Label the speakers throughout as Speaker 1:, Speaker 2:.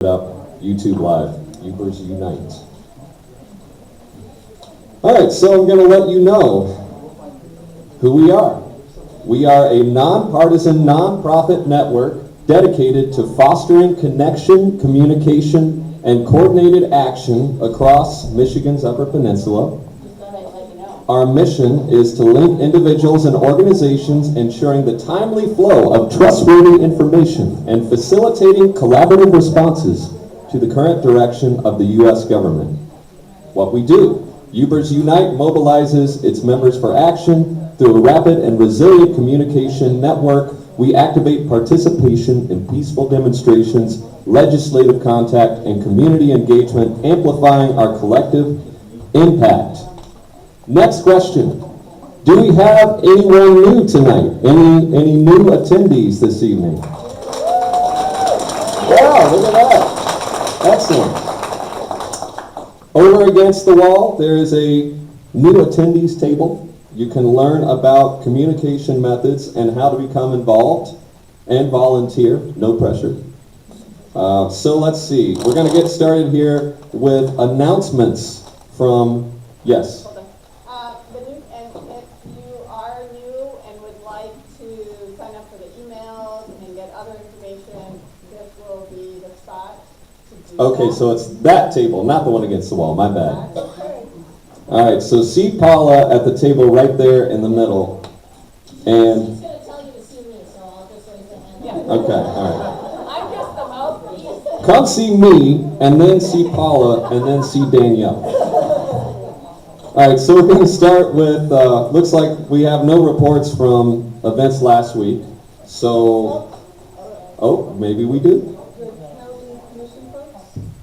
Speaker 1: Up YouTube Live, Yoopers Unite. Alright, so I'm going to let you know who we are. We are a nonpartisan, nonprofit network dedicated to fostering connection, communication, and coordinated action across Michigan's Upper Peninsula. Our mission is to link individuals and organizations, ensuring the timely flow of trustworthy information and facilitating collaborative responses to the current direction of the U.S. government. What we do, Yoopers Unite mobilizes its members for action through a rapid and resilient communication network. We activate participation in peaceful demonstrations, legislative contact, and community engagement, amplifying our collective impact. Next question. Do we have anyone new tonight? Any new attendees this evening? Wow, look at that. Excellent. Over against the wall, there is a new attendees table. You can learn about communication methods and how to become involved and volunteer. No pressure. So let's see. We're going to get started here with announcements from, yes. Okay, so it's that table, not the one against the wall, my bad. All right, so see Paula at the table right there in the middle. And
Speaker 2: She's going to tell you to see me, so I'll just raise my hand.
Speaker 1: okay, all
Speaker 2: right. I'm just the mouthpiece.
Speaker 1: Come see me, and then see Paula, and then see Danielle. All right, so we're going to start with, looks like we have no reports from events last week. So, oh, maybe we do.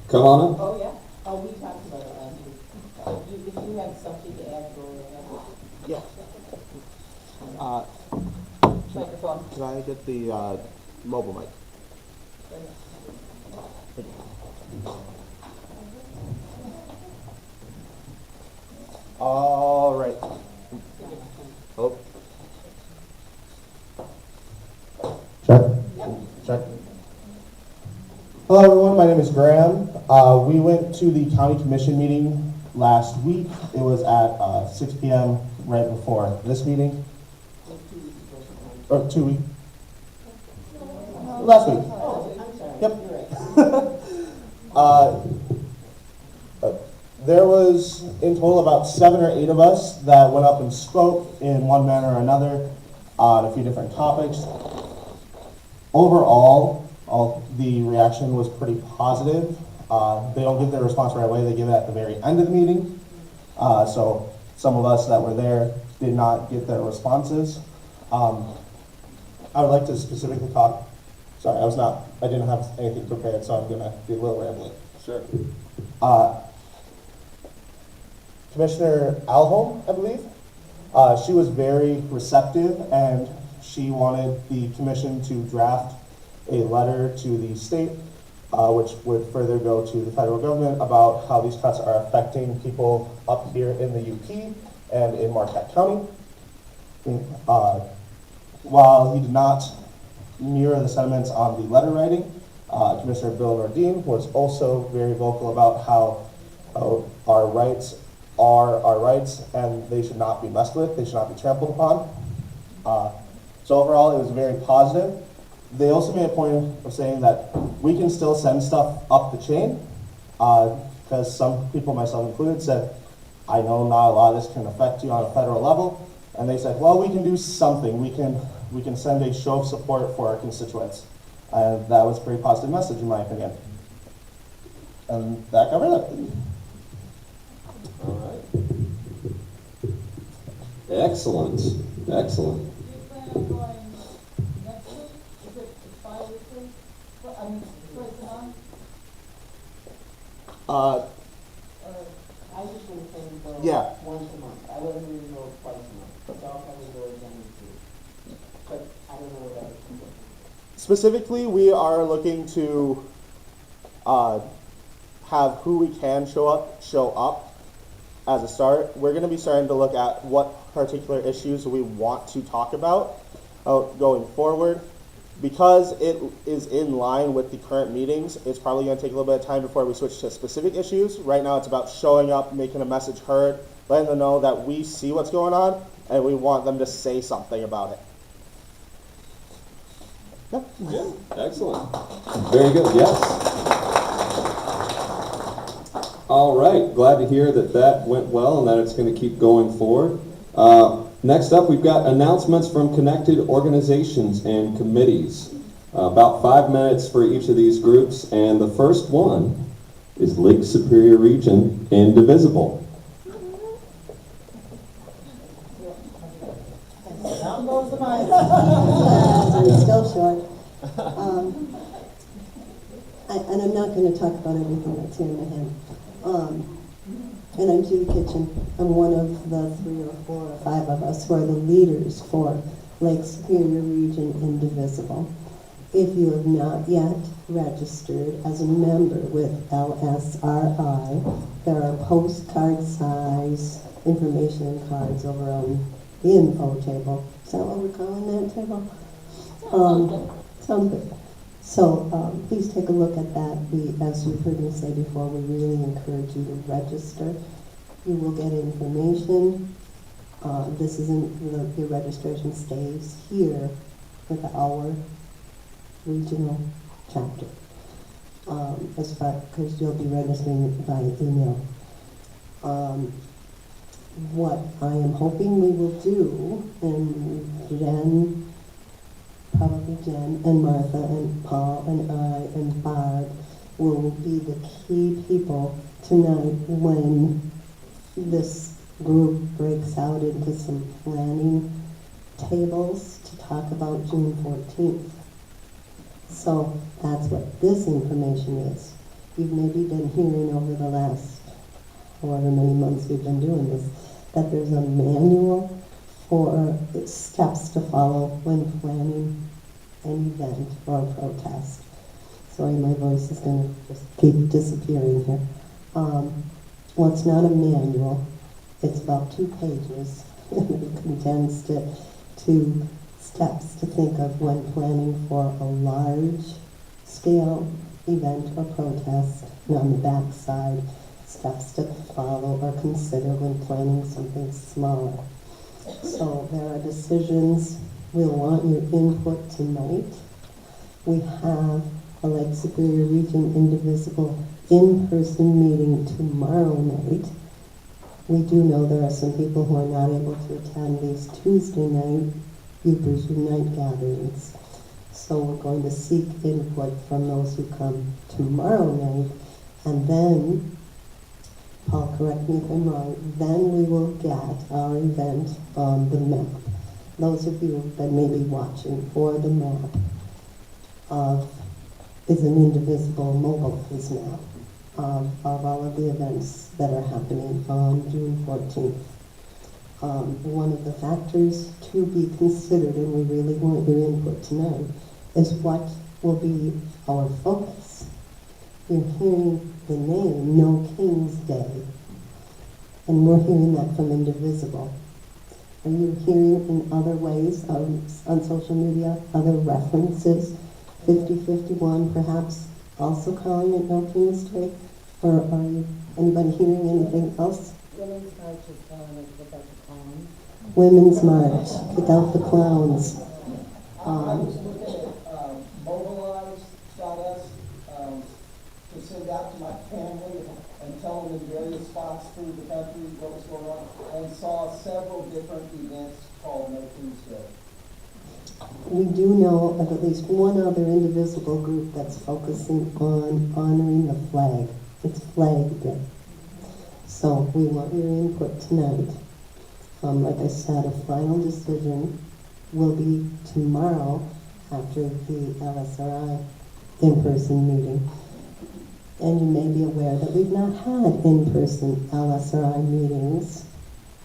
Speaker 1: Come on up.
Speaker 3: Oh, yeah. Oh, we talked about it last week. If you have something to add, go ahead.
Speaker 4: Yeah.
Speaker 3: Microphone.
Speaker 4: Can I get the mobile mic? All right. Oh.
Speaker 5: Check. Check. Hello everyone, my name is Graham. We went to the county commission meeting last week. It was at 6 p.m. right before this meeting. Or 2 weeks. Last week. Yep. There was in total about 7 or 8 of us that went up and spoke in one manner or another on a few different topics. Overall, the reaction was pretty positive. They don't give their response right away, they give it at the very end of the meeting. So some of us that were there did not get their responses. I would like to specifically talk, sorry, I didn't have anything prepared, so I'm gonna be a little rambling.
Speaker 1: Sure.
Speaker 5: Commissioner Alholm, I believe, she was very receptive and she wanted the commission to draft a letter to the state, which would further go to the federal government about how these cuts are affecting people up here in the UP and in Marquette County. While he did not mirror the sentiments on the letter writing, Commissioner Bill Nordin was also very vocal about how our rights are our rights and they should not be messed with, they should not be trampled upon. So overall, it was very positive. They also made a point of saying that we can still send stuff up the chain, because some people, myself included, said, I know not a lot of this can affect you on a federal level, and they said, well, we can do something. We can send a show of support for our constituents. And that was a pretty positive message, in my opinion. And that covered it.
Speaker 1: All right. Excellent. Excellent.
Speaker 3: I just want to go
Speaker 4: Yeah.
Speaker 3: once a month. I wasn't even go twice a month. So I'll probably go again too. But I don't know what else.
Speaker 5: Specifically, we are looking to have who we can show up as a start. We're going to be starting to look at what particular issues we want to talk about going forward.
Speaker 4: Because it is in line with the current meetings, it's probably going to take a little bit of time before we switch to specific issues. Right now, it's about showing up, making a message heard, letting them know that we see what's going on, and we want them to say something about it.
Speaker 1: Yeah, excellent. Very good, yes. All right, glad to hear that that went well and that it's going to keep going forward. Next up, we've got announcements from connected organizations and committees. About 5 minutes for each of these groups, and the first one is Lake Superior Region Indivisible.
Speaker 6: Down goes the mic. I'm still short. And I'm not going to talk about everything that's here in my hand. And I'm Judy Kitchen. I'm one of the 3 or 4 or 5 of us who are the leaders for Lake Superior Region Indivisible. If you have not yet registered as a member with LSRI, there are postcard size information cards over on the info table. Is that what we're calling that table? Sounds good. So please take a look at that. As you've heard me say before, we really encourage you to register. You will get information. This isn't your registration stays here with our regional chapter. Because you'll be registering by email. What I am hoping we will do, and probably Jen and Martha and Paul and I and Barb will be the key people tonight when this group breaks out into some planning tables to talk about June 14th. So that's what this information is. You've maybe been hearing over the last however many months we've been doing this, that there's a manual for steps to follow when planning an event or a protest. Sorry, my voice is going to just keep disappearing here. Well, it's not a manual. It's about 2 pages. We condensed it to steps to think of when planning for a large-scale event or protest, and on the back side, steps to follow or consider when planning something smaller. So there are decisions. We'll want your input tonight. We have a Lake Superior Region Indivisible in-person meeting tomorrow night. We do know there are some people who are not able to attend these Tuesday night Yoopers Unite gatherings. So we're going to seek input from those who come tomorrow night, and then, Paul, correct me if I'm wrong, then we will get our event on the map. Those of you that may be watching for the map is an indivisible mobilized map of all of the events that are happening on June 14th. One of the factors to be considered, and we really want your input tonight, is what will be our focus. You're hearing the name No King's Day, and we're hearing that from Indivisible. Are you hearing in other ways on social media, other references? 5051 perhaps also calling it No King's Day? Or are you, anybody hearing anything else?
Speaker 3: Women's March is telling us about the clowns.
Speaker 6: Women's March, kick out the clowns.
Speaker 3: I was looking at mobilize.us to send out to my family and tell them in various spots through the country what was going on, and saw several different events called No King's Day.
Speaker 6: We do know of at least one other indivisible group that's focusing on honoring the flag. It's Flag Day. So we want your input tonight. Like I said, a final decision will be tomorrow after the LSRI in-person meeting. And you may be aware that we've not had in-person LSRI meetings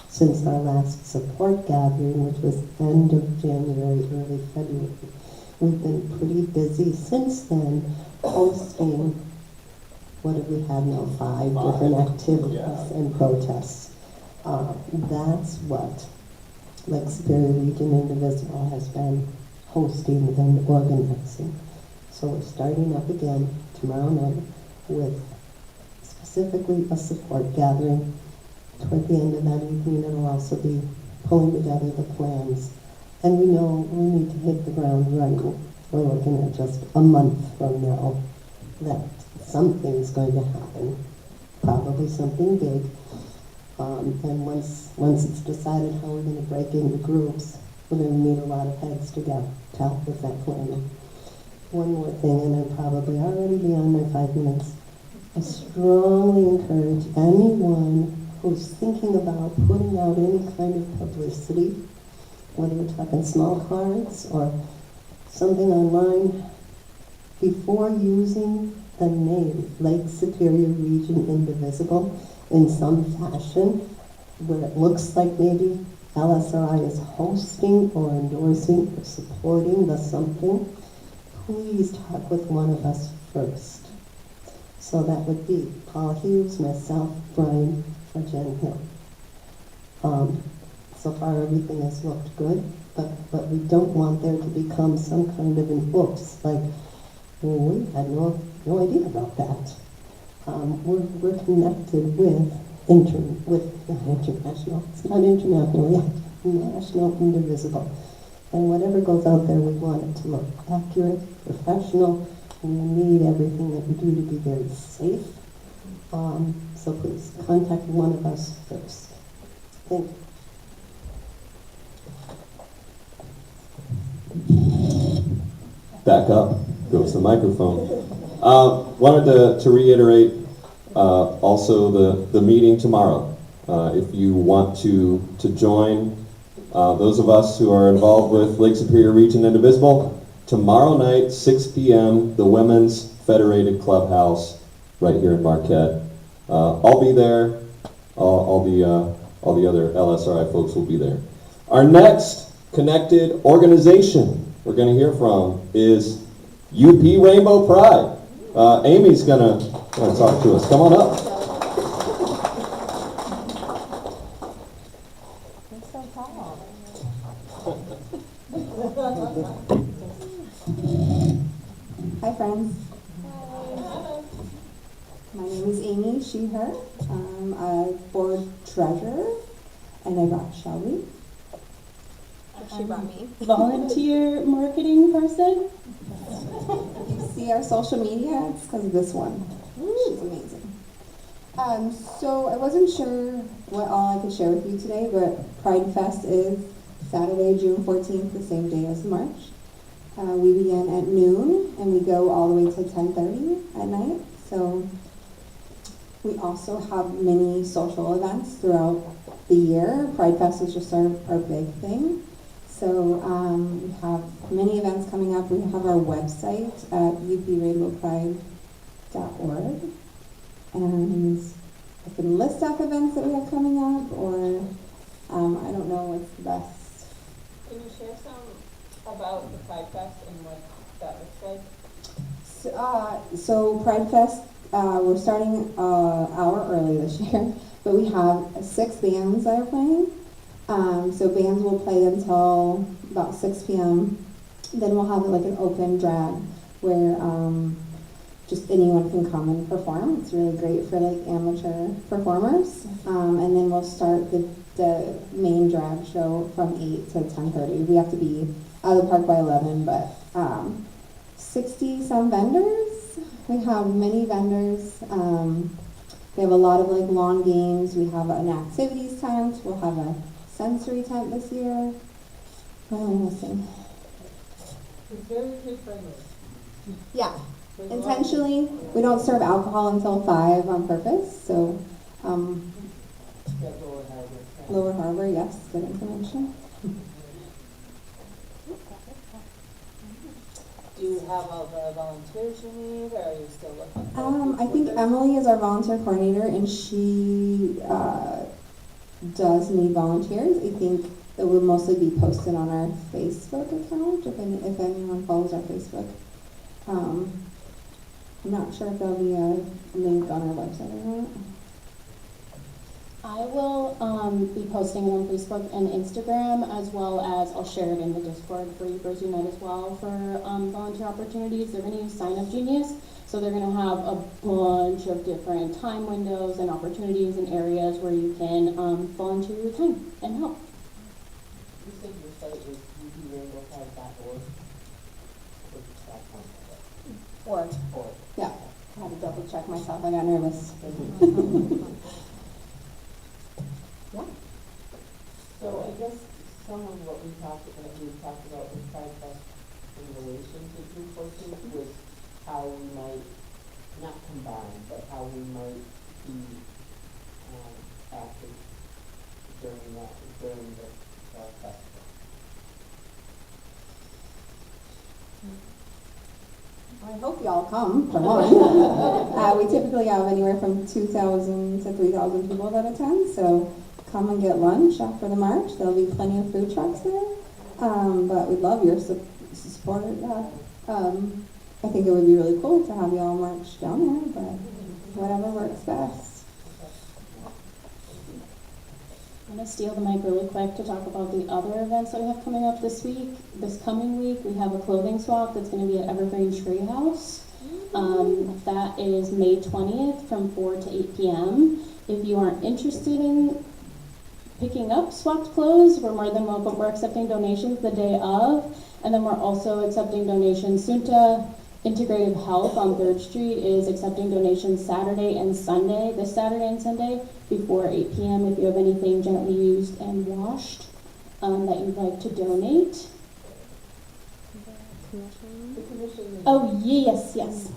Speaker 6: since our last support gathering, which was end of January, early February. We've been pretty busy since then hosting, what have we had now, 5 different activities and protests. That's what Lake Superior Region Indivisible has been hosting and organizing. So we're starting up again tomorrow night with specifically a support gathering. Toward the end of that evening, it'll also be pulling together the plans. And we know we need to hit the ground running. We're looking at just a month from now that something's going to happen, probably something big. And once it's decided how we're going to break into groups, we're going to need a lot of heads together to help with that planning. One more thing, and I'm probably already beyond my 5 minutes. I strongly encourage anyone who's thinking about putting out any kind of publicity, whether we're talking small cards or something online, before using the name Lake Superior Region Indivisible in some fashion, where it looks like maybe LSRI is hosting or endorsing or supporting the something, please talk with one of us first. So that would be Paul Hughes, myself, Brian, or Jen Hill. So far everything has looked good, but we don't want there to become some kind of an oops, like, well, we had no idea about that. We're connected with international, it's not international yet, National Indivisible. And whatever goes out there, we want it to look accurate, professional, and we need everything that we do to be very safe. So please contact one of us first. Thank you.
Speaker 1: Back up, goes the microphone. Wanted to reiterate also the meeting tomorrow. If you want to join those of us who are involved with Lake Superior Region Indivisible, tomorrow night, 6 p.m., the Women's Federated Clubhouse right here in Marquette. I'll be there. All the other LSRI folks will be there. Our next connected organization we're going to hear from is UP Rainbow Pride. Amy's going to talk to us. Come on up.
Speaker 7: Hi friends. My name is Amy, she, her. I'm a board treasurer, and I brought Shelby. She brought me.
Speaker 8: Volunteer marketing person.
Speaker 7: You see our social media, it's because of this one. She's amazing. So I wasn't sure what all I could share with you today, but Pride Fest is Saturday, June 14th, the same day as March. We begin at noon, and we go all the way to 10:30 at night. So we also have many social events throughout the year. Pride Fest is just our big thing. So we have many events coming up. We have our website at uprainbowpride.org. And I can list off events that we have coming up, or I don't know what's the best.
Speaker 2: Can you share some about the Pride Fest and what that looks like?
Speaker 7: So Pride Fest, we're starting an hour early this year, but we have 6 bands that are playing. So bands will play until about 6 p.m. Then we'll have like an open drag where just anyone can come and perform. It's really great for like amateur performers. And then we'll start the main drag show from 8 to 10:30. We have to be out of the park by 11, but 60 some vendors. We have many vendors. We have a lot of like lawn games. We have an activities tent. We'll have a sensory tent this year. What am I missing?
Speaker 2: It's very kid-friendly.
Speaker 7: Yeah. Intentionally, we don't serve alcohol until 5 on purpose. So, Lower Harbor, yes, good information.
Speaker 2: Do you have all the volunteers you need, or are you still looking for
Speaker 7: I think Emily is our volunteer coordinator, and she does need volunteers. I think it will mostly be posted on our Facebook account if anyone follows our Facebook. I'm not sure if there'll be a link on our website or not.
Speaker 8: I will be posting it on Facebook and Instagram, as well as I'll share it in the Discord for Yoopers Unite as well for volunteer opportunities. They're going to use Sign Up Genius, so they're going to have a bunch of different time windows and opportunities and areas where you can volunteer your time and help.
Speaker 9: You said your site is uprainbowpride.org?
Speaker 7: Or, yeah, I had to double check myself, I got nervous. Yeah.
Speaker 9: So I guess some of what we talked about with Pride Fest in relation to group coaching was how we might, not combine, but how we might be active during the festival.
Speaker 7: I hope y'all come, for one. We typically have anywhere from 2,000 to 3,000 people that attend, so come and get lunch after the march. There'll be plenty of food trucks there, but we'd love your support. I think it would be really cool to have y'all march down there, but whatever works best.
Speaker 8: I'm going to steal the mic really quick to talk about the other events that we have coming up this week. This coming week, we have a clothing swap that's going to be at Evergreen Treehouse. That is May 20th from 4 to 8 p.m. If you aren't interested in picking up swapped clothes, we're more than welcome. We're accepting donations the day of, and then we're also accepting donations. Sunta Integrative Health on 3rd Street is accepting donations Saturday and Sunday, this Saturday and Sunday, before 8 p.m. if you have anything gently used and washed that you'd like to donate. Oh, yes, yes.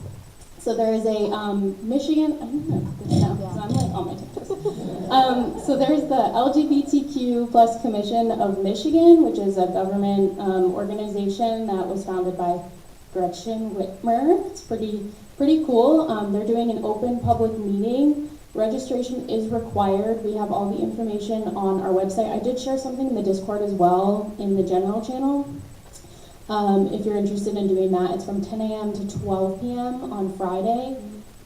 Speaker 8: So there is a Michigan, I don't know this now, because I'm like on my tiptoes. So there's the LGBTQ plus Commission of Michigan, which is a government organization that was founded by Gretchen Whitmer. It's pretty cool. They're doing an open public meeting. Registration is required. We have all the information on our website. I did share something in the Discord as well in the general channel. If you're interested in doing that, it's from 10 a.m. to 12 p.m. on Friday.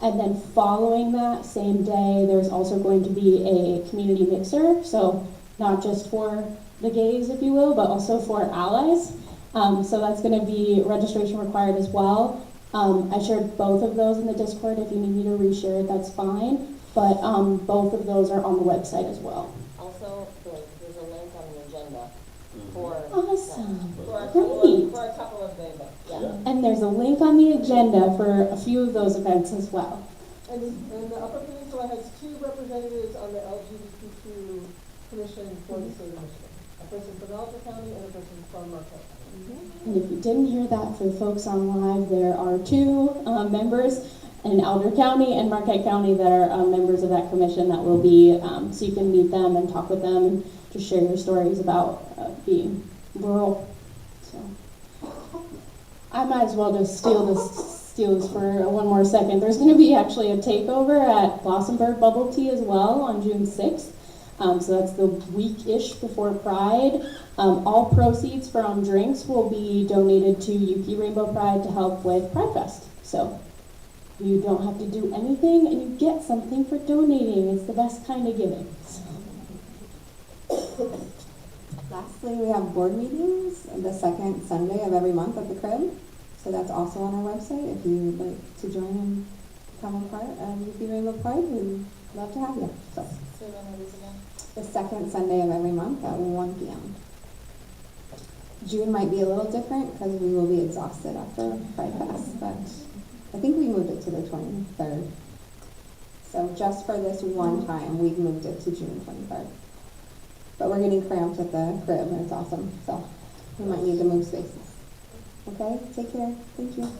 Speaker 8: And then following that same day, there's also going to be a community mixer. So not just for the gays, if you will, but also for allies. So that's going to be registration required as well. I shared both of those in the Discord. If you need me to reshare it, that's fine. But both of those are on the website as well.
Speaker 2: Also, there's a link on the agenda for
Speaker 8: Awesome.
Speaker 2: for a couple of days. Yeah.
Speaker 8: And there's a link on the agenda for a few of those events as well.
Speaker 10: And the Upper Peninsula has 2 representatives on the LGBTQ Commission for the state of Michigan. A person from Alger County and a person from Marquette County.
Speaker 8: And if you didn't hear that, for the folks on live, there are 2 members in Alger County and Marquette County that are members of that commission that will be, so you can meet them and talk with them and just share your stories about being rural. So I might as well just steal this for one more second. There's going to be actually a takeover at Blossomburg Bubble Tea as well on June 6th. So that's the week-ish before Pride. All proceeds from drinks will be donated to UP Rainbow Pride to help with Pride Fest. So you don't have to do anything and you get something for donating. It's the best kind of giving. So.
Speaker 7: Lastly, we have board meetings the second Sunday of every month at the Crib. So that's also on our website. If you'd like to join and become a part of UP Rainbow Pride, we'd love to have you. So
Speaker 2: when are these again?
Speaker 7: the second Sunday of every month at 1 p.m. June might be a little different because we will be exhausted after Pride Fest, but I think we moved it to the 23rd. So just for this one time, we've moved it to June 23rd. But we're getting cramped at the Crib and it's awesome, so we might need to move spaces. Okay, take care. Thank you.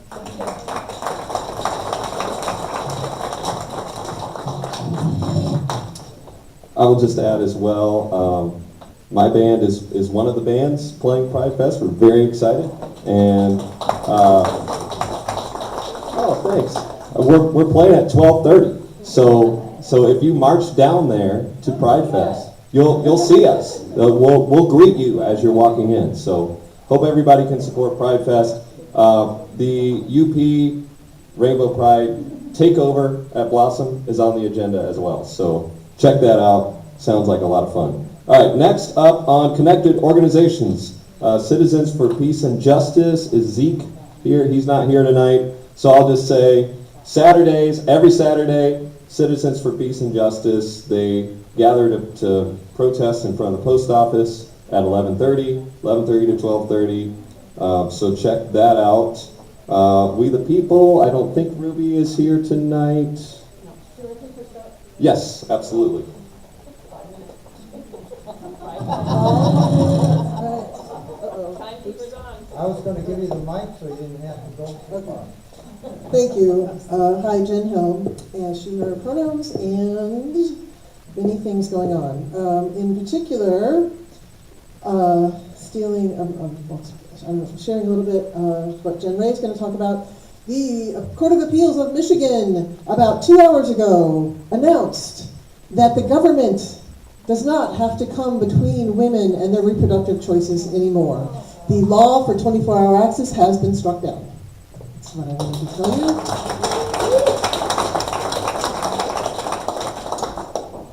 Speaker 1: I'll just add as well, my band is one of the bands playing Pride Fest. We're very excited, and oh, thanks. We're playing at 12:30. So if you march down there to Pride Fest, you'll see us. We'll greet you as you're walking in. So hope everybody can support Pride Fest. The UP Rainbow Pride takeover at Blossom is on the agenda as well. So check that out. Sounds like a lot of fun. All right, next up on connected organizations. Citizens for Peace and Justice. Is Zeke here? He's not here tonight. So I'll just say Saturdays, every Saturday, Citizens for Peace and Justice, they gather to protest in front of the post office at 11:30 to 12:30. So check that out. We the People, I don't think Ruby is here tonight. Yes, absolutely.
Speaker 2: Timekeeper's on.
Speaker 3: I was gonna give you the mic so you didn't have to go too far.
Speaker 10: Thank you. Hi, Jen Helm, she, her pronouns, and many things going on. In particular, sharing a little bit of what Jen Ray is going to talk about. The Court of Appeals of Michigan, about 2 hours ago, announced that the government does not have to come between women and their reproductive choices anymore. The law for 24-hour access has been struck down. That's what I wanted to tell you.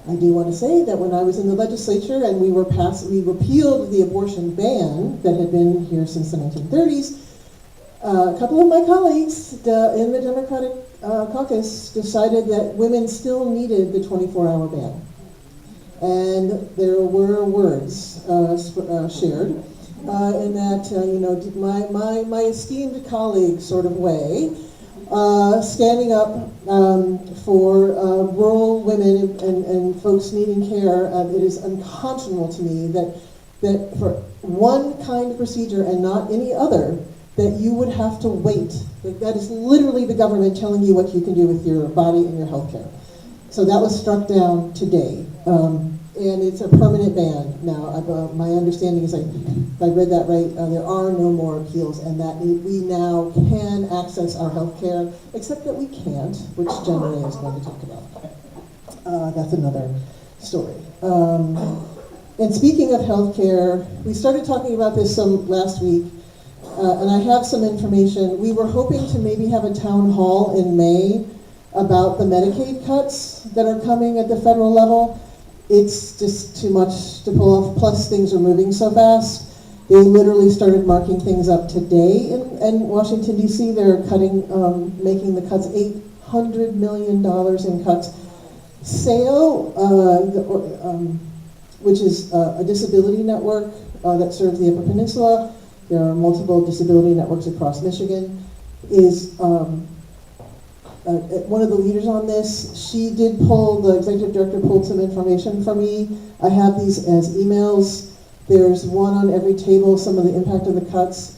Speaker 10: I do want to say that when I was in the legislature and we repealed the abortion ban that had been here since the 1930s, a couple of my colleagues in the Democratic caucus decided that women still needed the 24-hour ban. And there were words shared in that, my esteemed colleague sort of way, standing up for rural women and folks needing care. It is unconscionable to me that for one kind of procedure and not any other, that you would have to wait. That is literally the government telling you what you can do with your body and your health care. So that was struck down today. And it's a permanent ban now. My understanding is, if I read that right, there are no more appeals, and that we now can access our health care, except that we can't, which Jen Ray is going to talk about. That's another story. And speaking of health care, we started talking about this some last week, and I have some information. We were hoping to maybe have a town hall in May about the Medicaid cuts that are coming at the federal level. It's just too much to pull off, plus things are moving so fast. They literally started marking things up today in Washington, D.C. They're making the cuts, $800 million in cuts. SAIL, which is a disability network that serves the Upper Peninsula, there are multiple disability networks across Michigan, is one of the leaders on this. The executive director pulled some information for me. I have these as emails. There's one on every table, some of the impact of the cuts.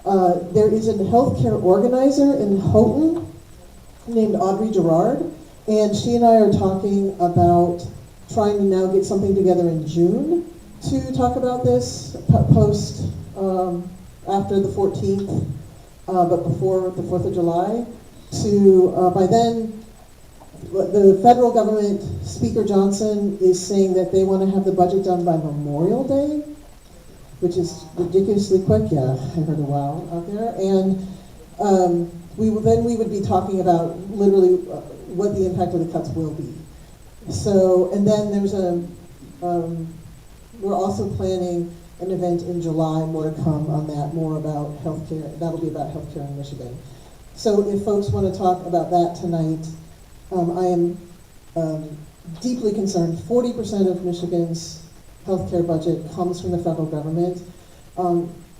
Speaker 10: There is a healthcare organizer in Houghton named Audrey Gerard, and she and I are talking about trying to now get something together in June to talk about this post after the 14th, but before the 4th of July. By then, the federal government, Speaker Johnson is saying that they want to have the budget done by Memorial Day, which is ridiculously quick. Yeah, I heard a wow out there. And we would be talking about literally what the impact of the cuts will be. So, and then there's we're also planning an event in July, more to come on that, more about healthcare. That'll be about healthcare in Michigan. So if folks want to talk about that tonight, I am deeply concerned. 40% of Michigan's healthcare budget comes from the federal government.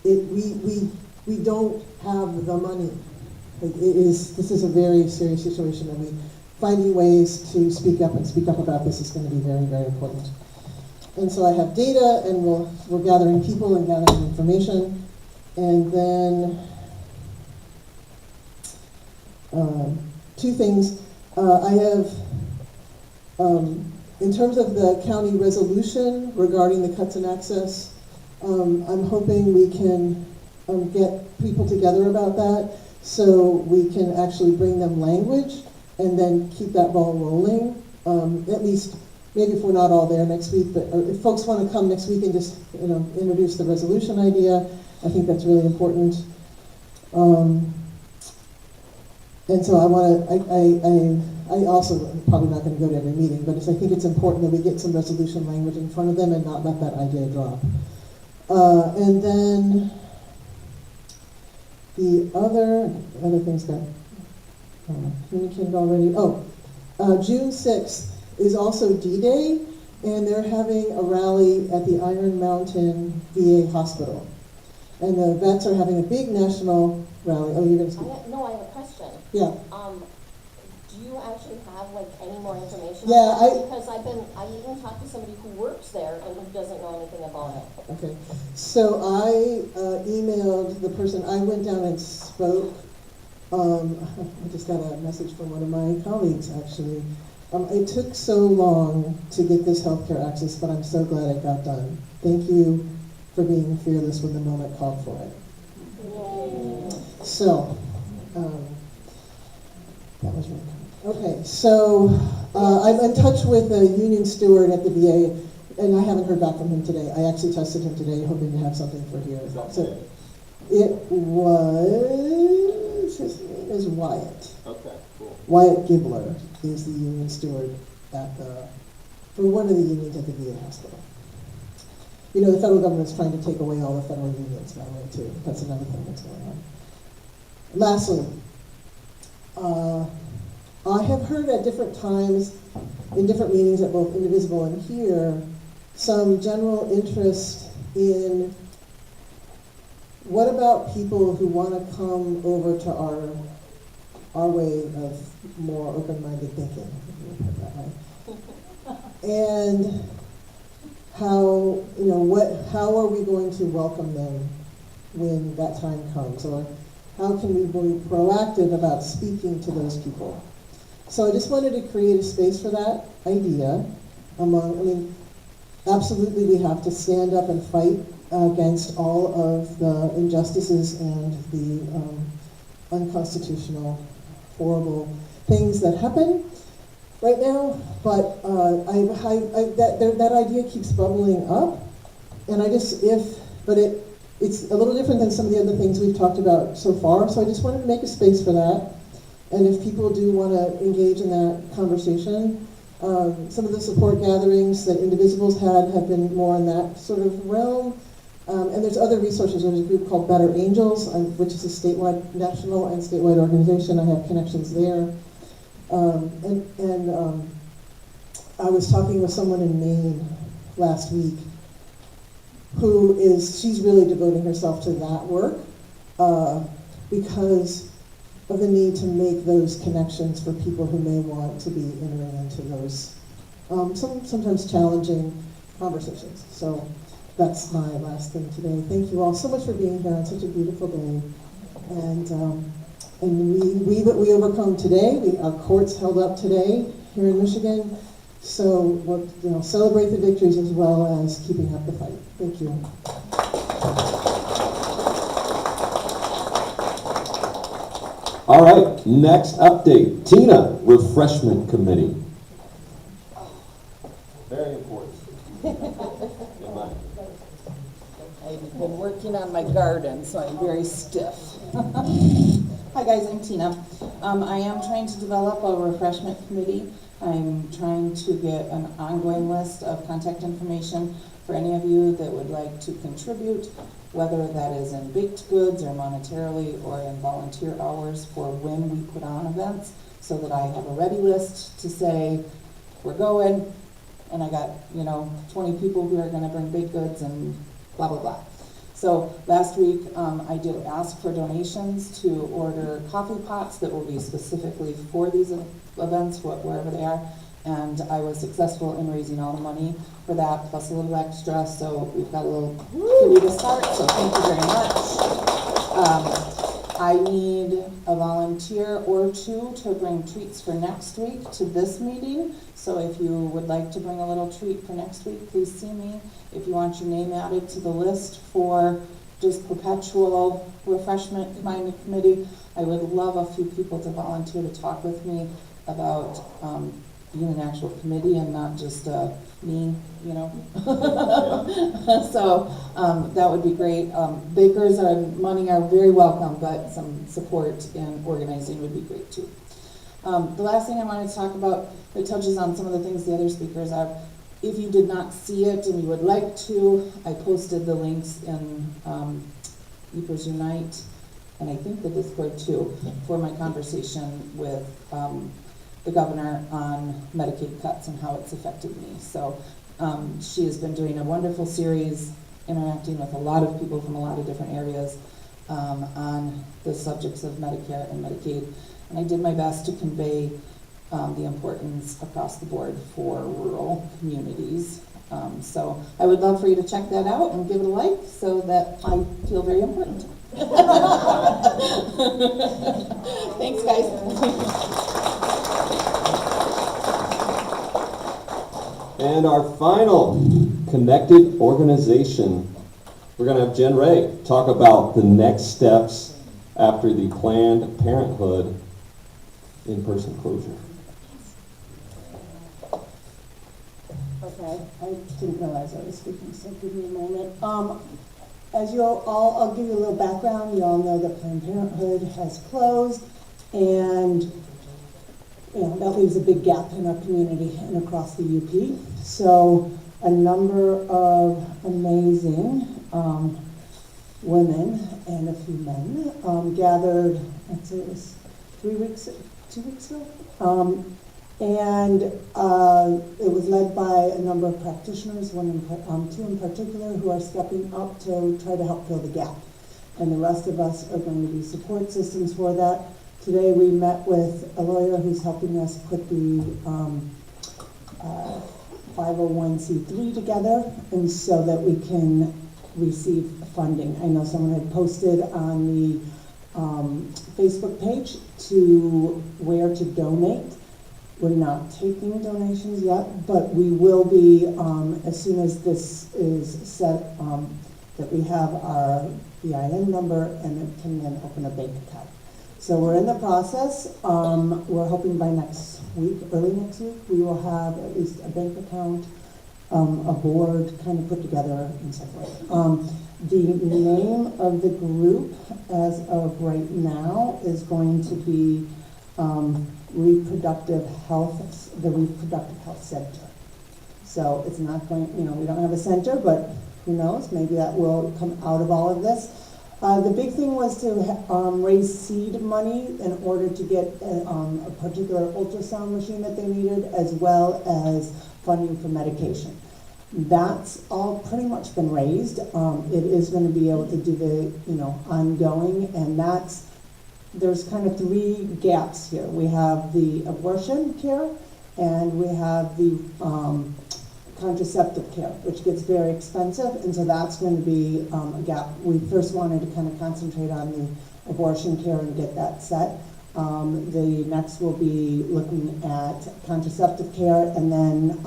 Speaker 10: We don't have the money. This is a very serious situation, and finding ways to speak up about this is going to be very, very important. And so I have data, and we're gathering people and gathering information, and then two things. I have, in terms of the county resolution regarding the cuts in access, I'm hoping we can get people together about that so we can actually bring them language and then keep that ball rolling. At least, maybe if we're not all there next week, but if folks want to come next week and just introduce the resolution idea, I think that's really important. And so I want to, I also am probably not going to go to every meeting, but I think it's important that we get some resolution language in front of them and not let that idea drop. And then the other things got communicated already. June 6th is also D-Day, and they're having a rally at the Iron Mountain VA Hospital. And the vets are having a big national rally. Oh, you're going to speak?
Speaker 11: No, I have a question.
Speaker 10: Yeah.
Speaker 11: Do you actually have like any more information?
Speaker 10: Yeah,
Speaker 11: on that? Because I even talked to somebody who works there and who doesn't know anything about it.
Speaker 10: Okay. So I emailed the person. I went down and spoke. I just got a message from one of my colleagues, actually. It took so long to get this healthcare access, but I'm so glad it got done. Thank you for being fearless when the moment called for it. So, that was really good. Okay, so I'm in touch with a union steward at the VA, and I haven't heard back from him today. I actually tested him today, hoping to have something for here. So it was, his name is Wyatt.
Speaker 4: Okay, cool.
Speaker 10: Wyatt Gibler is the union steward for one of the unions at the VA hospital. You know, the federal government's trying to take away all the federal unions, by the way, too. That's another thing that's going on. Lastly, I have heard at different times, in different meetings at both Indivisible and here, some general interest in what about people who want to come over to our way of more open-minded thinking, if you put it that way. And how, you know, how are we going to welcome them when that time comes? Or how can we be proactive about speaking to those people? So I just wanted to create a space for that idea absolutely we have to stand up and fight against all of the injustices and the unconstitutional, horrible things that happen right now, but that idea keeps bubbling up, and it's a little different than some of the other things we've talked about so far, so I just wanted to make a space for that, and if people do want to engage in that conversation, some of the support gatherings that Indivisible's had have been more in that sort of realm, and there's other resources. There's a group called Better Angels, which is a statewide, national and statewide organization. I have connections there. I was talking with someone in Maine last week she's really devoting herself to that work because of the need to make those connections for people who may want to be entering into those sometimes challenging conversations. So that's my last thing today. Thank you all so much for being here on such a beautiful day. And we overcome today. Our courts held up today here in Michigan. So we'll celebrate the victories as well as keeping up the fight. Thank you.
Speaker 1: All right, next update. Tina, Refreshment Committee. Very important.
Speaker 12: I've been working on my garden, so I'm very stiff. Hi guys, I'm Tina. I am trying to develop a refreshment committee. I'm trying to get an ongoing list of contact information for any of you that would like to contribute, whether that is in baked goods or monetarily or in volunteer hours for when we put on events, so that I have a ready list to say, we're going, and I got 20 people who are going to bring baked goods and blah, blah, blah. So last week I did ask for donations to order coffee pots that will be specifically for these events, wherever they are, and I was successful in raising all the money for that, plus a little extra, so we've got a little kitty to start, so thank you very much. I need a volunteer or two to bring treats for next week to this meeting, so if you would like to bring a little treat for next week, please see me. If you want your name added to the list for just perpetual refreshment committee, I would love a few people to volunteer to talk with me about being an actual committee and not just me, you know. So that would be great. Bakers and money are very welcome, but some support in organizing would be great too. The last thing I wanted to talk about, it touches on some of the things the other speakers have. If you did not see it and you would like to, I posted the links in Yoopers Unite, and I think the Discord too, for my conversation with the governor on Medicaid cuts and how it's affected me. So she has been doing a wonderful series, interacting with a lot of people from a lot of different areas on the subjects of Medicare and Medicaid. And I did my best to convey the importance across the board for rural communities. So I would love for you to check that out and give it a like so that I feel very important. Thanks, guys.
Speaker 1: And our final connected organization, we're going to have Jen Ray talk about the next steps after the Planned Parenthood in-person closure.
Speaker 10: Okay, I didn't realize I was speaking, so give me a moment. As you all, I'll give you a little background. You all know that Planned Parenthood has closed, and you know, that leaves a big gap in our community and across the UP. So a number of amazing women and a few men gathered, I'd say it was 2 weeks ago, and it was led by a number of practitioners, two in particular, who are stepping up to try to help fill the gap. And the rest of us are going to be support systems for that. Today we met with a lawyer who's helping us put the 501c3 together, and so that we can receive funding. I know someone had posted on the Facebook page to where to donate. We're not taking donations yet, but we will be as soon as this is set, that we have our EIN number and it can then open a bank account. So we're in the process. We're hoping by next week, early next week, we will have at least a bank account, a board kind of put together and so forth. The name of the group as of right now is going to be Reproductive Health, the Reproductive Health Center. So it's not going, you know, we don't have a center, but who knows, maybe that will come out of all of this. The big thing was to raise seed money in order to get a particular ultrasound machine that they needed, as well as funding for medication. That's all pretty much been raised. It is going to be able to do the, you know, ongoing, and there's kind of 3 gaps here. We have the abortion care, and we have the contraceptive care, which gets very expensive, and so that's going to be a gap. We first wanted to kind of concentrate on the abortion care and get that set. The next will be looking at contraceptive care, and then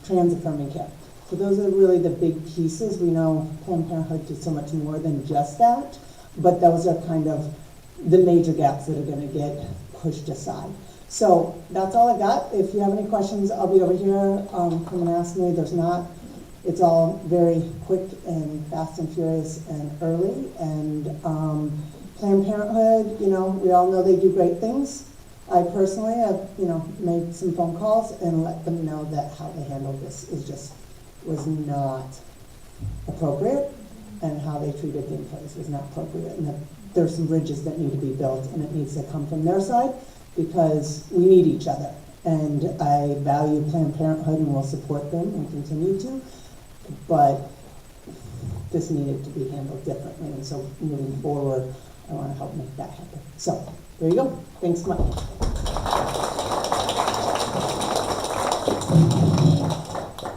Speaker 10: trans-affirming care. So those are really the big pieces. We know Planned Parenthood did so much more than just that, but those are kind of the major gaps that are going to get pushed aside. So that's all I got. If you have any questions, I'll be over here. Come and ask me. There's not. It's all very quick and fast and furious and early. And Planned Parenthood, you know, we all know they do great things. I personally have, you know, made some phone calls and let them know that how they handled this was not appropriate, and how they treated the employees was not appropriate, and that there's some bridges that need to be built, and it needs to come from their side, because we need each other. And I value Planned Parenthood and will support them and continue to, but this needed to be handled differently, and so moving forward, I want to help make that happen. So, there you go. Thanks much.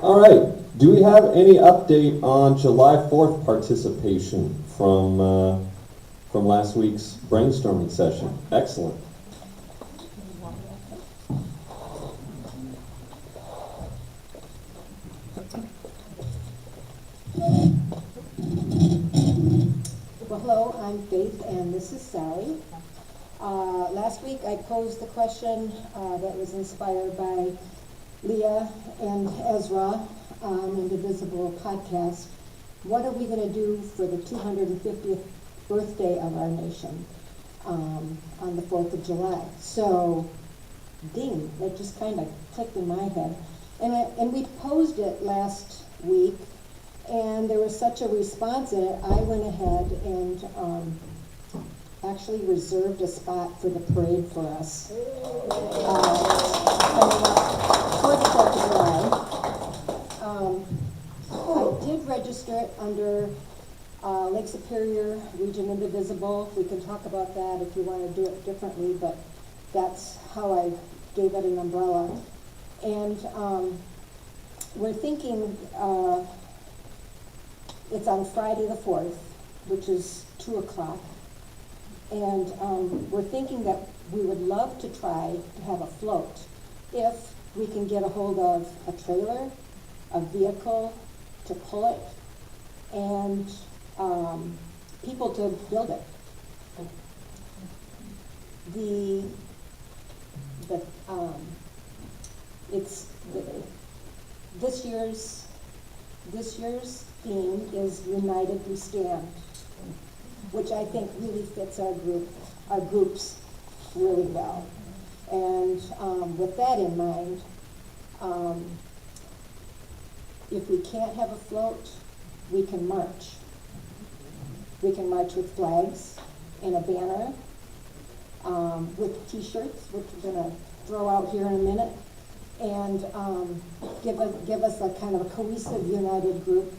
Speaker 1: All right. Do we have any update on July 4th participation from last week's brainstorming session? Excellent.
Speaker 13: Well, hello, I'm Faith, and this is Sally. Last week I posed the question that was inspired by Leah and Ezra, Indivisible podcast, what are we gonna do for the 250th birthday of our nation, on the 4th of July? So, ding, that just kind of clicked in my head. And we posed it last week, and there was such a response in it, I went ahead and, actually reserved a spot for the parade for us. Coming up toward the 4th of July. I did register it under Lake Superior Region Indivisible. We can talk about that if you want to do it differently, but that's how I gave it an umbrella. And we're thinking it's on Friday the 4th, which is 2 o'clock. And we're thinking that we would love to try to have a float if we can get a hold of a trailer, a vehicle to pull it, and people to build it. This year's theme is United We Stand, which I think really fits our groups really well. And with that in mind, if we can't have a float, we can march. We can march with flags and a banner, with T-shirts, which we're gonna throw out here in a minute, and give us a kind of a cohesive, united group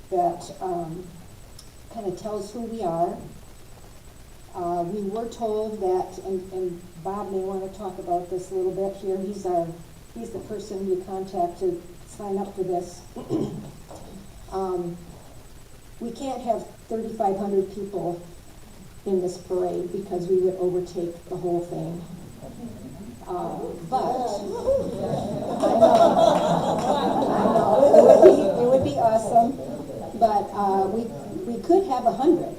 Speaker 13: that kind of tells who we are. We were told that, and Bob may want to talk about this a little bit here. He's the person you contact to sign up for this. We can't have 3,500 people in this parade because we would overtake the whole thing. But I know it would be awesome. But we could have 100.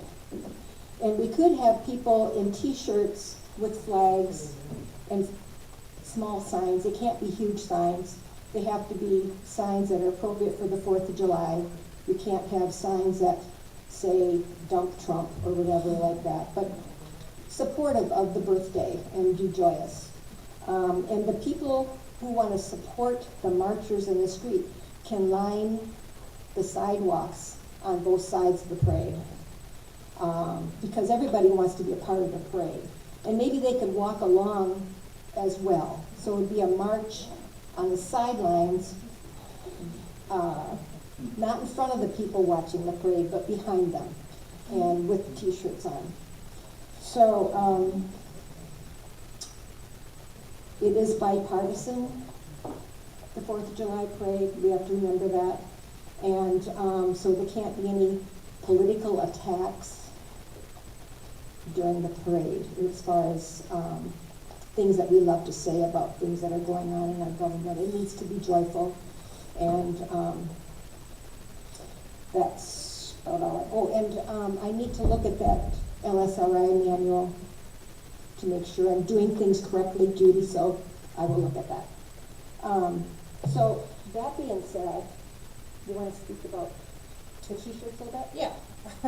Speaker 13: And we could have people in T-shirts with flags and small signs. They can't be huge signs. They have to be signs that are appropriate for the 4th of July. You can't have signs that say dump Trump or whatever like that, but supportive of the birthday and be joyous. And the people who want to support the marchers in the street can line the sidewalks on both sides of the parade. Because everybody wants to be a part of the parade. And maybe they could walk along as well. So it would be a march on the sidelines, not in front of the people watching the parade, but behind them, and with T-shirts on. So it is bipartisan, the 4th of July parade. We have to remember that. And so there can't be any political attacks during the parade, as far as things that we love to say about things that are going on in our government. It needs to be joyful, and that's about all. Oh, and I need to look at that LSRI manual to make sure I'm doing things correctly, Judy, so I will look at that. So that being said, you want to speak about the T-shirts a little bit?
Speaker 14: Yeah.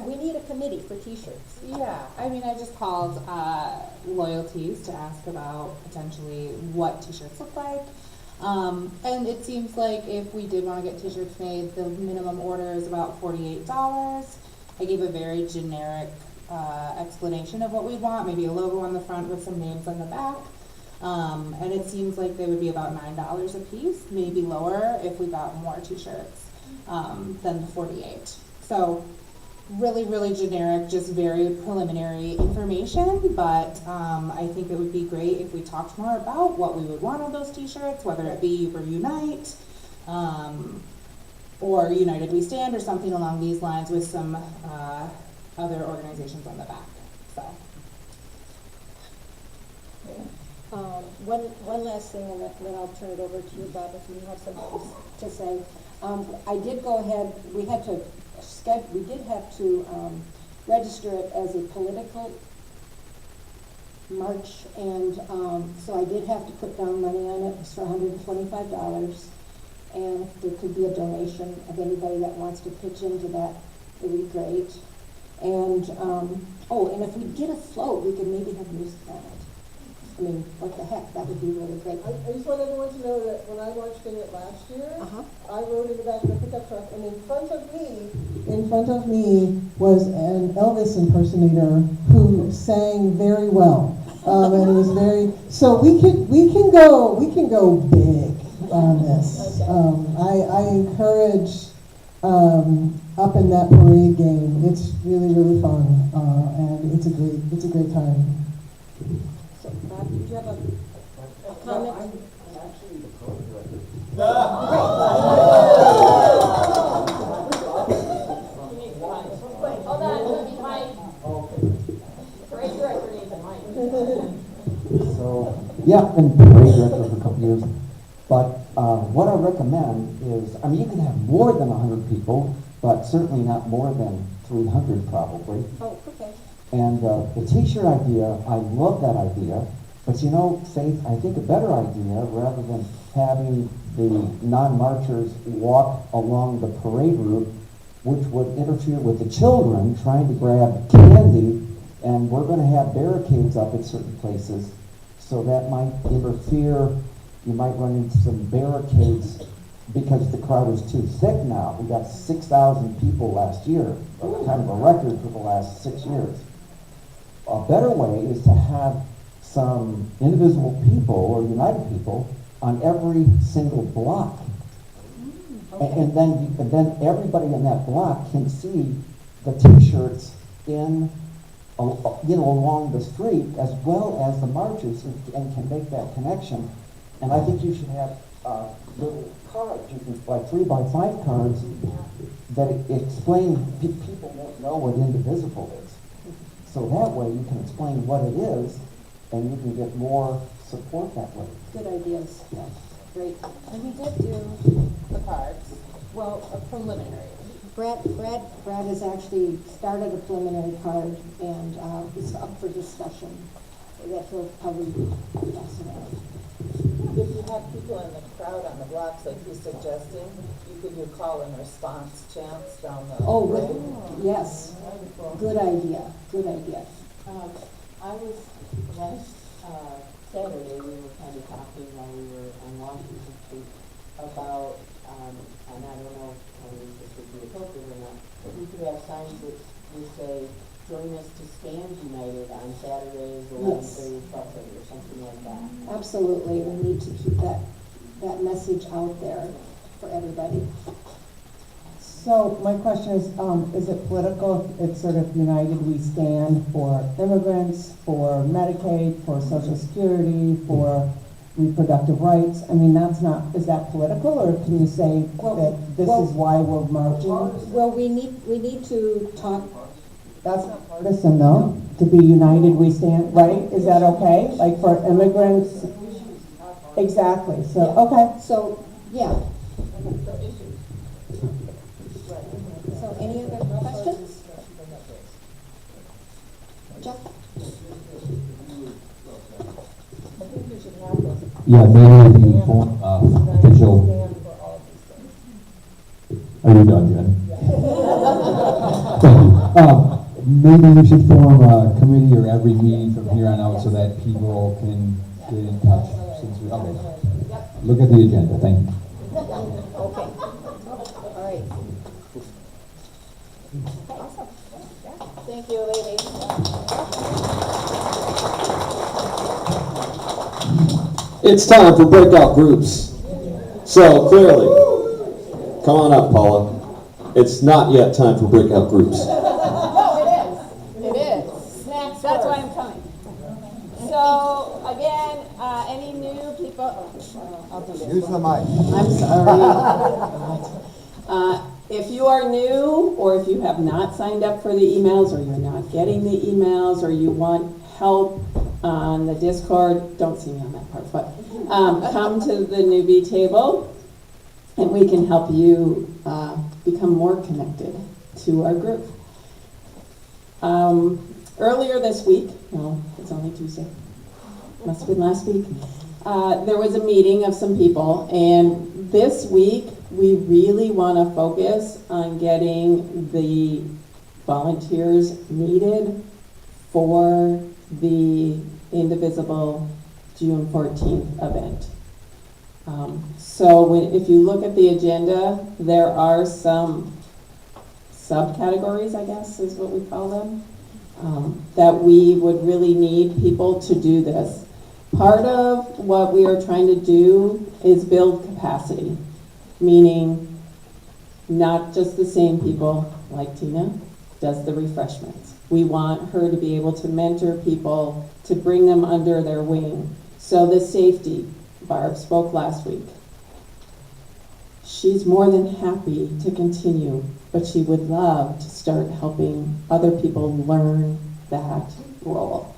Speaker 13: We need a committee for T-shirts.
Speaker 14: Yeah, I mean, I just called Loyalties to ask about potentially what T-shirts look like. And it seems like if we did want to get T-shirts made, the minimum order is about $48. I gave a very generic explanation of what we want, maybe a logo on the front with some names on the back. And it seems like they would be about $9 a piece, maybe lower if we got more T-shirts than the 48. So really, really generic, just very preliminary information, but I think it would be great if we talked more about what we would want on those T-shirts, whether it be Yooper Unite, or United We Stand, or something along these lines with some other organizations on the back. So.
Speaker 13: One last thing, and then I'll turn it over to you, Bob, if you have something to say. I did go ahead, we did have to register it as a political march, and so I did have to put down money on it. It's for $125, and if there could be a donation of anybody that wants to pitch into that, it would be great. And and if we get a float, we could maybe have music on it. I mean, what the heck, that would be really great.
Speaker 3: I just want everyone to know that when I marched in it last year,
Speaker 13: Uh-huh.
Speaker 3: I rode in the back of the pickup truck, and in front of
Speaker 10: me was an Elvis impersonator who sang very well. And it was very, so we can go big on this. I encourage, up in that parade game. It's really, really fun, and it's a great time.
Speaker 13: So, Bob, did you have a comment?
Speaker 3: I'm actually the program director.
Speaker 11: Hold on, Mike. Parade director needs a mic.
Speaker 15: So, yeah, I've been parade director for a couple years, but what I recommend is, I mean, you can have more than 100 people, but certainly not more than 300 probably.
Speaker 13: Oh, okay.
Speaker 15: And the t-shirt idea, I love that idea, but you know, Faith, I think a better idea, rather than having the non-marchers walk along the parade route, which would interfere with the children trying to grab candy, and we're going to have barricades up at certain places, so that might interfere. You might run into some barricades because the crowd is too thick now. We got 6,000 people last year, kind of a record for the last 6 years. A better way is to have some indivisible people or united people on every single block. And then everybody in that block can see the t-shirts in, along the street as well as the marchers, and can make that connection. And I think you should have little cards, you can, like 3x5 cards that explain, people won't know what indivisible is. So that way you can explain what it is, and you can get more support that way.
Speaker 13: Good ideas.
Speaker 15: Yeah.
Speaker 13: Great.
Speaker 14: And we did do the cards, well, a preliminary.
Speaker 13: Brad has actually started a preliminary card, and it's up for discussion. That he'll probably pass around.
Speaker 2: If you have people in the crowd on the blocks, like he's suggesting, you could do call and response chants down the
Speaker 13: Oh,
Speaker 2: road.
Speaker 13: yes. Good idea. Good idea.
Speaker 9: I was, last Saturday, we were kind of talking while we were on Washington Street about, and I don't know if this would be appropriate or not, but we could have signs that would say, join us to stand united on Saturdays, 11:30, 12:30, or something like that.
Speaker 13: Absolutely. We need to keep that message out there for everybody.
Speaker 16: So my question is it political? It's sort of united we stand for immigrants, for Medicaid, for Social Security, for reproductive rights. I mean, is that political, or can you say that this is why we're marching?
Speaker 13: Well, we need to talk.
Speaker 16: That's partisan though, to be united we stand, right? Is that okay? Like for immigrants? Exactly, so, okay.
Speaker 13: So, yeah. So any other questions? Jeff?
Speaker 2: I think you should have those.
Speaker 17: Yeah, maybe the official. Are you done, Jen? Thank you. Maybe we should form a committee or every meeting from here on out so that people can get in touch. Okay. Look at the agenda. Thank you.
Speaker 13: Okay. All right. Awesome.
Speaker 2: Thank you, ladies.
Speaker 1: It's time for breakout groups. So clearly, come on up, Paula. It's not yet time for breakout groups.
Speaker 2: It is. That's why I'm coming. So, again, any new people? I'll do this.
Speaker 15: Use the mic.
Speaker 12: I'm sorry. If you are new, or if you have not signed up for the emails, or you're not getting the emails, or you want help on the Discord, don't see me on that part, but come to the newbie table, and we can help you become more connected to our group. Earlier this week, no, it's only Tuesday, must have been last week, there was a meeting of some people, and this week, we really want to focus on getting the volunteers needed for the Indivisible June 14th event. If you look at the agenda, there are some subcategories, I guess is what we call them, that we would really need people to do this. Part of what we are trying to do is build capacity, meaning not just the same people like Tina does the refreshments. We want her to be able to mentor people, to bring them under their wing. So the safety, Barb spoke last week. She's more than happy to continue, but she would love to start helping other people learn that role.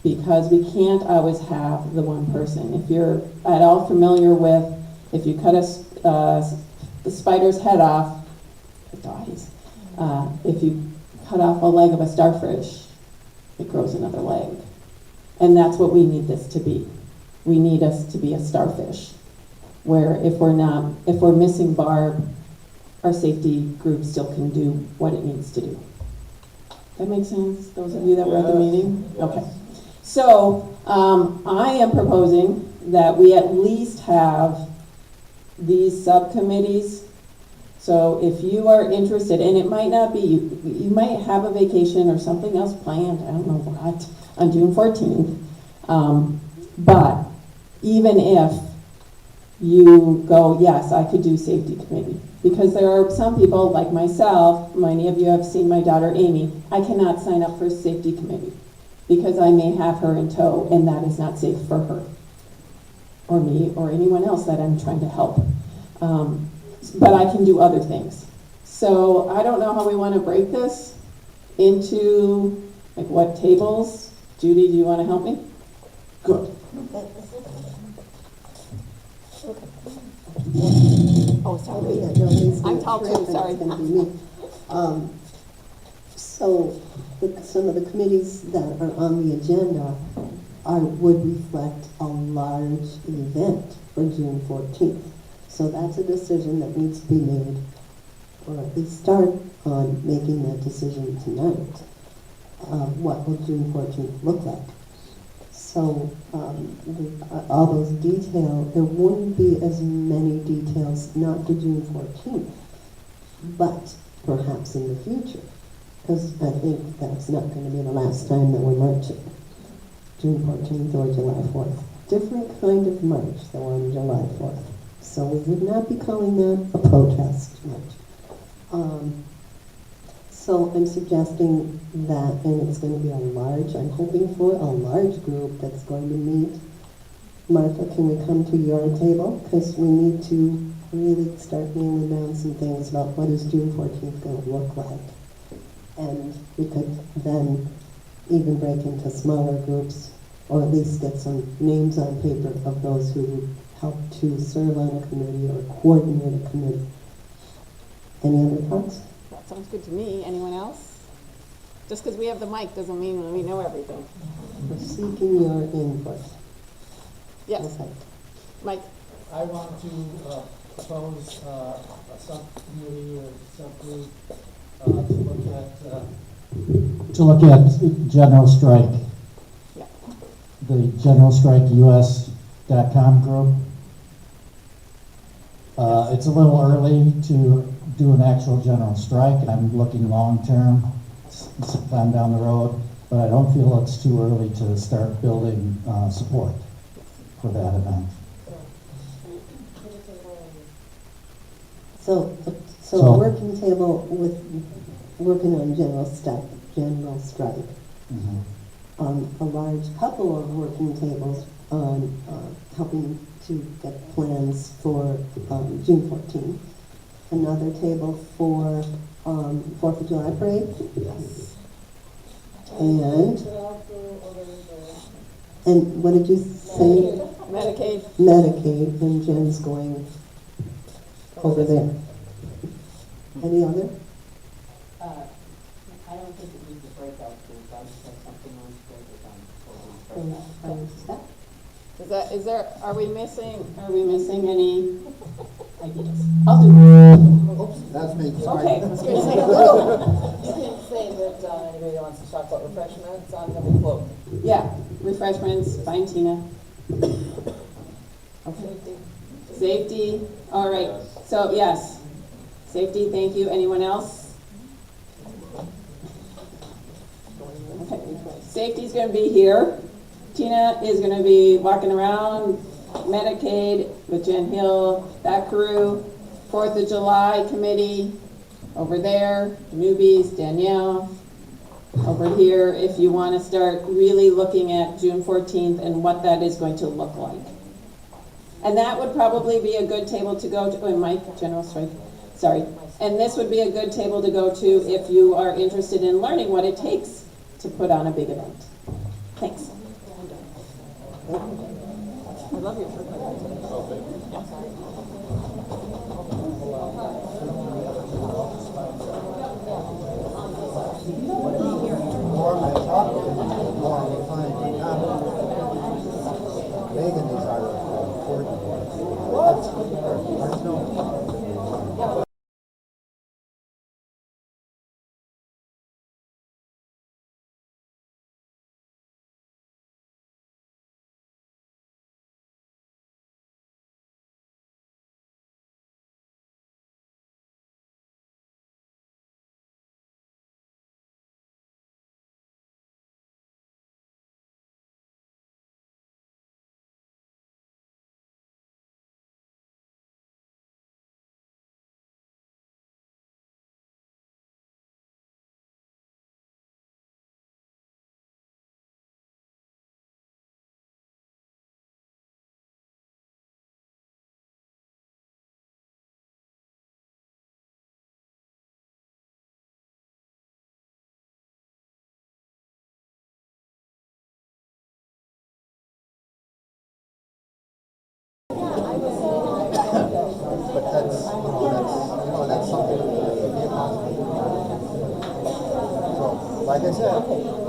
Speaker 12: Because we can't always have the one person. If you're at all familiar with, if you cut the spider's head off, it dies. If you cut off a leg of a starfish, it grows another leg. And that's what we need this to be. We need us to be a starfish, where if we're missing Barb, our safety group still can do what it needs to do. That makes sense? Those of you that were at the meeting? Okay. So I am proposing that we at least have these subcommittees. So if you are interested, and it might not be, you might have a vacation or something else planned, I don't know what, on June 14th. But even if you go, yes, I could do safety committee. Because there are some people like myself, many of you have seen my daughter Amy, I cannot sign up for safety committee because I may have her in tow and that is not safe for her or me or anyone else that I'm trying to help. But I can do other things. So I don't know how we want to break this into, like, what tables. Judy, do you want to help me? Good.
Speaker 2: Oh, sorry.
Speaker 6: Yeah, no, he's
Speaker 2: I'm tall
Speaker 6: trip
Speaker 2: too,
Speaker 6: and
Speaker 2: sorry.
Speaker 6: It's gonna be me. Some of the committees that are on the agenda would reflect a large event for June 14th. So that's a decision that needs to be made, or at least start on making that decision tonight. What will June 14th look like? So all those details, there wouldn't be as many details, not to June 14th, but perhaps in the future, because I think that's not going to be the last time that we're marching, June 14th or July 4th. Different kind of march than on July 4th. So we would not be calling that a protest march. So I'm suggesting that, and it's going to be I'm hoping for a large group that's going to meet. Martha, can we come to your table? Because we need to really start nailing down some things about what is June 14th going to look like. And we could then even break into smaller groups, or at least get some names on paper of those who would help to serve on a committee or coordinate a committee. Any other thoughts?
Speaker 2: That sounds good to me. Anyone else? Just because we have the mic doesn't mean we know everything.
Speaker 6: We're seeking your input.
Speaker 2: Yes.
Speaker 6: Okay.
Speaker 2: Mike.
Speaker 3: I want to propose a subcommittee or subgroup
Speaker 18: to look at general strike.
Speaker 2: Yeah.
Speaker 18: The general strike US.com group. It's a little early to do an actual general strike. I'm looking long-term, sometime down the road, but I don't feel it's too early to start building support for that event.
Speaker 6: So a working table with working on general strike.
Speaker 18: Mm-hmm.
Speaker 6: A large couple of working tables on helping to get plans for June 14th. Another table for 4th of July parade.
Speaker 2: Yes.
Speaker 6: And what did you say?
Speaker 2: Medicaid.
Speaker 6: Medicaid, and Jen's going over there. Any other?
Speaker 9: I I don't think it needs a breakout group, I just have something on breakout.
Speaker 2: Is there, are we missing
Speaker 8: any ideas? I'll do it.
Speaker 3: Oops, that's me.
Speaker 8: Okay.
Speaker 11: You can say that anybody that wants to talk about refreshments, I'm gonna be floating.
Speaker 8: Yeah, refreshments, fine, Tina. Okay. Safety, all right. So, yes, safety, thank you. Anyone else? Okay. Safety's gonna be here. Tina is gonna be walking around, Medicaid with Jen Hill, that crew, 4th of July committee, over there, newbies, Danielle, over here, if you want to start really looking at June 14th and what that is going to look like. And that would probably be a good table to go to, oh, Mike, General Strike, sorry. And this would be a good table to go to if you are interested in learning what it takes to put on a big event. Thanks. I love your shirt.
Speaker 3: Megan is our coordinator. But that's something that we can be a positive. So, like I said,